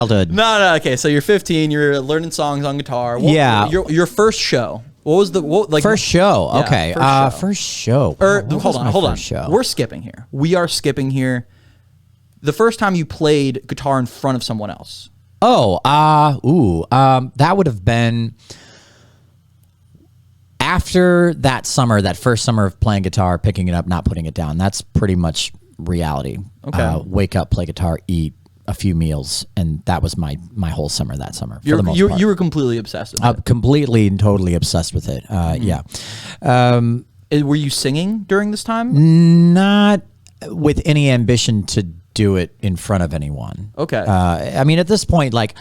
childhood. No. Okay, so you're 15. You're learning songs on guitar. Your first show. What was first show? Yeah, Okay, first show. Hold on. We're skipping here. We are skipping here. The first time you played guitar in front of someone else. That would have been after that summer, that first summer of playing guitar, picking it up, not putting it down. That's pretty much reality. Okay. Wake up, play guitar, eat a few meals, and that was my whole summer that summer. For the most part. You were completely obsessed with it. Completely and totally obsessed with it. Yeah. Were you singing during this time? Not with any ambition to do it in front of anyone. Okay. I mean, at this point, like,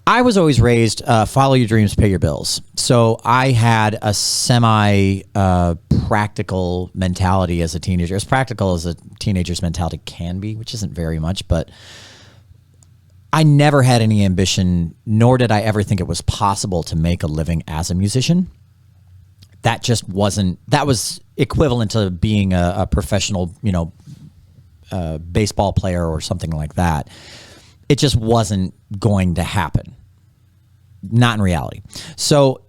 I was always raised, follow your dreams, pay your bills. So I had a practical mentality as a teenager, as practical as a teenager's mentality can be, which isn't very much, but I never had any ambition, nor did I ever think it was possible to make a living as a musician. That just wasn't, that was equivalent to being a professional, baseball player or something like that. It just wasn't going to happen. Not in reality. So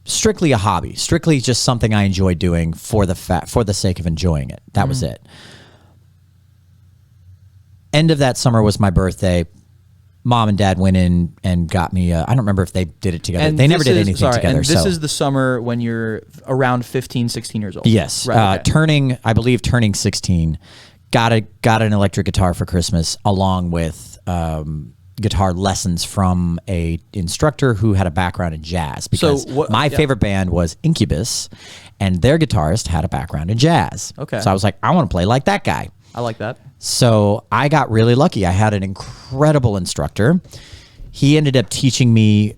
strictly a hobby, strictly just something I enjoyed doing for the sake of enjoying it. That was it. End of that summer was my birthday. Mom and Dad went in and got me. I don't remember if they did it together. They never did anything together. And this is the summer when you're around 15, 16 years old. Yes. Right, okay. Turning 16. Got an electric guitar for Christmas, along with guitar lessons from a instructor who had a background in jazz. Because my favorite band was Incubus, and their guitarist had a background in jazz. Okay. So I was like, I want to play like that guy. I like that. So I got really lucky. I had an incredible instructor. He ended up teaching me,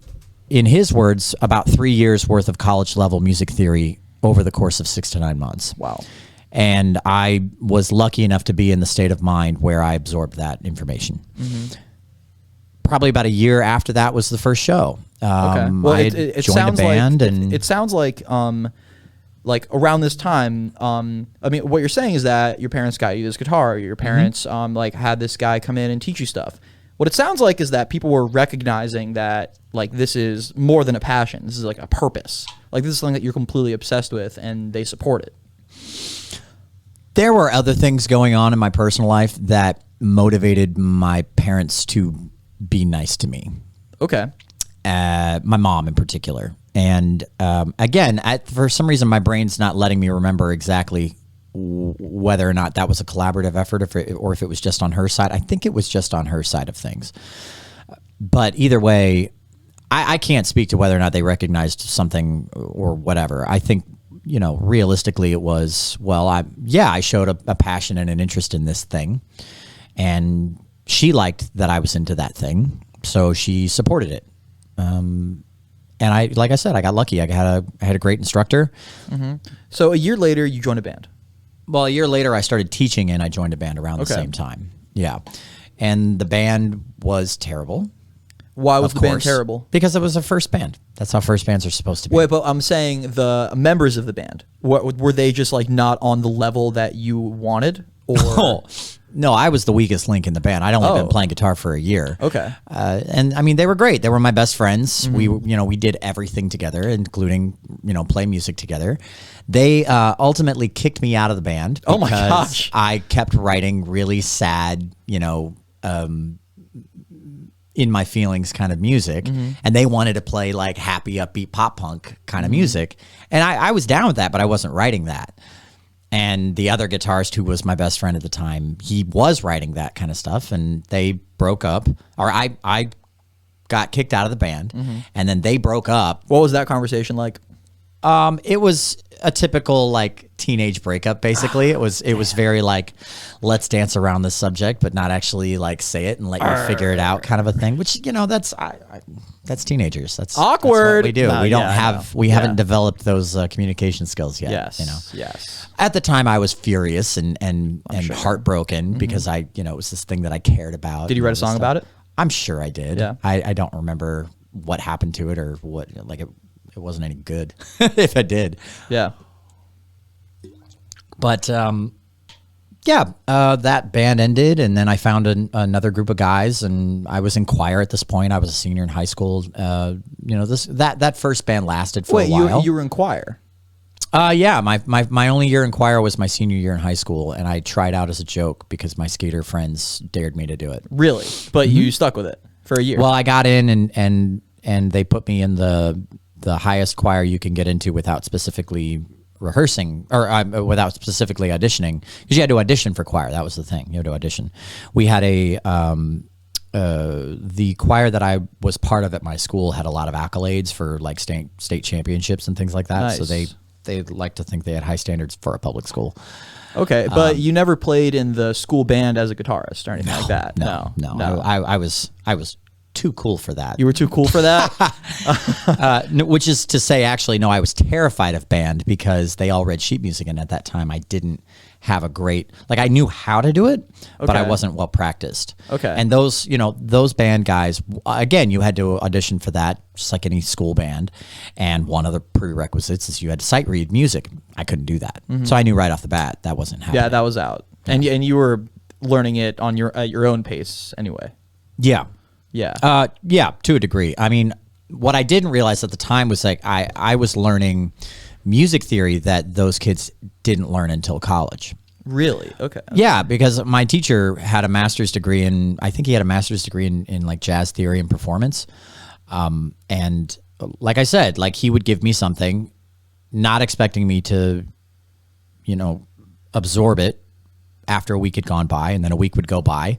in his words, about 3 years worth of college level music theory over the course of 6 to 9 months. Wow. And I was lucky enough to be in the state of mind where I absorbed that information. Mm-hmm. Probably about a year after that was the first show. Okay. Well, it joined a band, and it sounds like around this time. I mean, what you're saying is that your parents got you this guitar. Your parents had this guy come in and teach you stuff. What it sounds like is that people were recognizing that this is more than a passion. This is like a purpose. Like this is something that you're completely obsessed with, and they support it. There were other things going on in my personal life that motivated my parents to be nice to me. Okay. My mom in particular. And again, for some reason, my brain's not letting me remember exactly whether or not that was a collaborative effort or if it was just on her side. I think it was just on her side of things. But either way, I can't speak to whether or not they recognized something or whatever. I think, realistically it was, I showed a passion and an interest in this thing. And she liked that I was into that thing, so she supported it. And like I said, I got lucky. I had a great instructor. Mm-hmm. So a year later, you joined a band. Well, a year later, I started teaching, and I joined a band around the same time. Yeah, and the band was terrible. Why was the band terrible? Because it was a first band. That's how first bands are supposed to be. Wait, but I'm saying the members of the band, were they just not on the level that you wanted? Or no, I was the weakest link in the band. I'd only been playing guitar for a year. Okay. And I mean, they were great. They were my best friends. Mm-hmm. We did everything together, including, play music together. They ultimately kicked me out of the band because my gosh. I kept writing really sad, in my feelings kind of music. Mm-hmm. And they wanted to play happy, upbeat pop punk kind of music. And I was down with that, but I wasn't writing that. And the other guitarist, who was my best friend at the time, he was writing that kind of stuff, and they broke up. Or I got kicked out of the band, and then they broke up. What was that conversation like? It was a typical teenage breakup. Basically, it was very let's dance around this subject, but not actually say it and let you figure it out kind of a thing. Which that's teenagers. That's awkward. That's what we do. No, we haven't developed those communication skills yet. Yes. Yes. At the time, I was furious and heartbroken because it was this thing that I cared about. Did you write a song about it? I'm sure I did. Yeah. I don't remember what happened to it or what it wasn't any good if I did. Yeah. But Yeah, that band ended, and then I found another group of guys, and I was in choir at this point. I was a senior in high school. That first band lasted for a while. You were in choir? Yeah, my only year in choir was my senior year in high school, and I tried out as a joke because my skater friends dared me to do it. Really? But you stuck with it for a year? Well, I got in, and they put me in the highest choir you can get into without specifically rehearsing or without specifically auditioning, because you had to audition for choir. That was the thing. You had to audition. We had the choir that I was part of at my school had a lot of accolades for like state championships and things like that. Nice. So they like to think they had high standards for a public school. Okay, but you never played in the school band as a guitarist or anything like that? No. I was too cool for that. You were too cool for that? Which is to say, actually, no, I was terrified of band because they all read sheet music, and at that time I didn't have a great, like I knew how to do it, but I wasn't well practiced. Okay. And those band guys, again, you had to audition for that, just like any school band. And one of the prerequisites is you had to sight read music. I couldn't do that. So I knew right off the bat that wasn't happening. Yeah, that was out. Yeah. And you were learning it on at your own pace anyway. Yeah. Yeah. Yeah, to a degree. I mean, what I didn't realize at the time was like I was learning music theory that those kids didn't learn until college. Really? Okay. Yeah, because my teacher had a master's degree I think he had a master's degree in like jazz theory and performance. And like I said, like he would give me something, not expecting me to, absorb it after a week had gone by, and then a week would go by,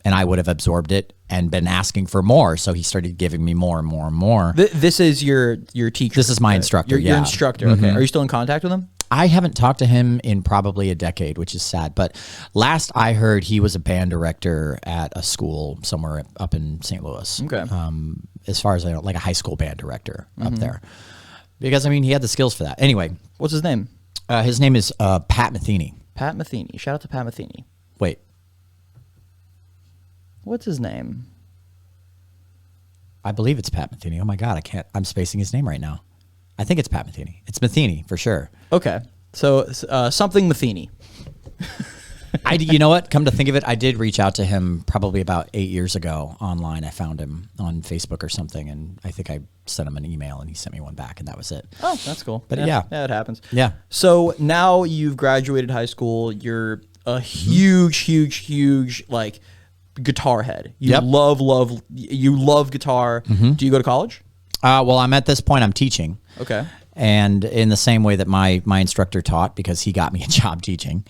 and I would have absorbed it and been asking for more. So he started giving me more and more and more. This is your teacher? This is my instructor, Your instructor, okay. Are you still in contact with him? I haven't talked to him in probably a decade, which is sad. But last I heard, he was a band director at a school somewhere up in St. Louis. Okay. As far as I know, like a high school band director up there. Because, I mean, he had the skills for that. Anyway. What's his name? His name is Pat Metheny. Pat Metheny. Shout out to Pat Metheny. Wait. What's his name? I believe it's Pat Metheny. Oh my God, I'm spacing his name right now. I think it's Pat Metheny. It's Metheny for sure. Okay. So something Metheny. You know what? Come to think of it, I did reach out to him probably about 8 years ago online. I found him on Facebook or something, and I think I sent him an email, and he sent me one back, and that was it. Oh, that's cool. But yeah, it happens. Yeah. So now you've graduated high school. You're a huge like guitar head. You love guitar. Do you go to college? Well, I'm at this point, I'm teaching. Okay. And in the same way that my instructor taught, because he got me a job teaching.